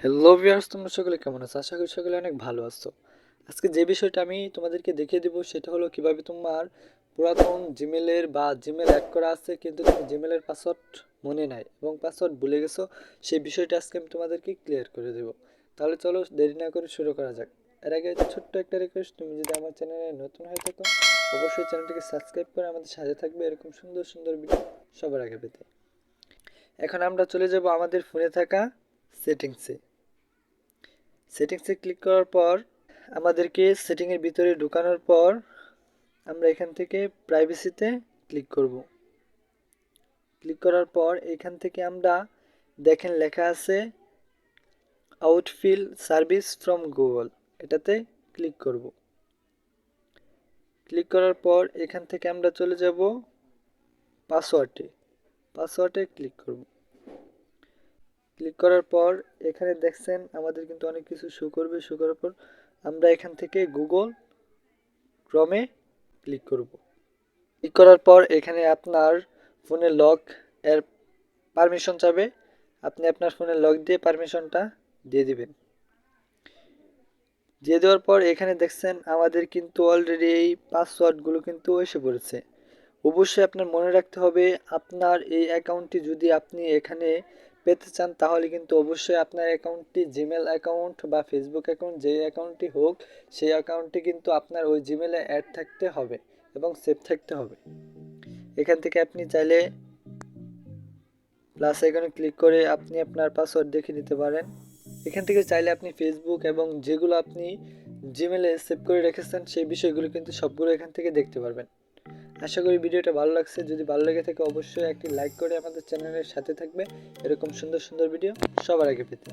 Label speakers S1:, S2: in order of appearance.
S1: Hello viewers, তোমরা সকলে কেমন আছো? আশা করি সকলে অনেক ভালো আছো। আজকে যে বিষয়টা আমি তোমাদেরকে দেখিয়ে দেবো সেটা হলো কিভাবে তোমার পুরাতন জিমেলের বা জিমেল অ্যাড করা আছে কিন্তু তুমি জিমেলের পাসওয়ার্ড মনে নাই এবং পাসওয়ার্ড ভুলে গেছো, সেই বিষয়টা আজকে আমি তোমাদেরকে ক্লিয়ার করে দেবো। তাহলে চলো দেরি না করে শুরু করা যাক। এর আগে ছোট্ট একটা রিকোয়েস্ট, তুমি যদি আমার চ্যানেলে নতুন হয়ে থাকো অবশ্যই চ্যানেলটিকে সাবস্ক্রাইব করে আমাদের সাথে থাকবে এরকম সুন্দর সুন্দর ভিডিও সবার আগে পেতে। এখন আমরা চলে যাব আমাদের ফোনে থাকা সেটিংসে। সেটিংসে ক্লিক করার পর আমাদেরকে সেটিংয়ের ভিতরে ঢোকানোর পর আমরা এখান থেকে প্রাইভেসিতে ক্লিক করব। ক্লিক করার পর এখান থেকে আমরা দেখেন লেখা আছে আউটফিল সার্ভিস ফ্রম গুগল, এটাতে ক্লিক করব। ক্লিক করার পর এখান থেকে আমরা চলে যাব পাসওয়ার্ডে ক্লিক করব। ক্লিক করার পর এখানে দেখছেন আমাদের কিন্তু অনেক কিছু শো করবে। শো করার পর আমরা এখান থেকে গুগল ক্রমে ক্লিক করব। ক্লিক করার পর এখানে আপনার ফোনে লক এর পারমিশন চাবে, আপনি আপনার ফোনে লক দিয়ে পারমিশনটা দিয়ে দিবেন। দিয়ে দেওয়ার পর এখানে দেখছেন আমাদের কিন্তু অলরেডি এই পাসওয়ার্ডগুলো কিন্তু এসে পড়েছে। অবশ্যই আপনার মনে রাখতে হবে আপনার এই অ্যাকাউন্টটি যদি আপনি এখানে পেতে চান তাহলে কিন্তু অবশ্যই আপনার অ্যাকাউন্টটি জিমেল অ্যাকাউন্ট বা ফেসবুক অ্যাকাউন্ট যে অ্যাকাউন্টটি হোক সেই অ্যাকাউন্টটি কিন্তু আপনার ওই জিমেলে অ্যাড থাকতে হবে এবং সেভ থাকতে হবে। এখান থেকে আপনি চাইলে প্লাস আইকনে ক্লিক করে আপনি আপনার পাসওয়ার্ড দেখে নিতে পারেন। এখান থেকে চাইলে আপনি ফেসবুক এবং যেগুলো আপনি জিমেলে সেভ করে রেখেছেন সেই বিষয়গুলো কিন্তু সবগুলো এখান থেকে দেখতে পারবেন। আশা করি ভিডিওটা ভালো লাগছে। যদি ভালো লেগে থাকে অবশ্যই একটি লাইক করে আমাদের চ্যানেলের সাথে থাকবে এরকম সুন্দর সুন্দর ভিডিও সবার আগে পেতে।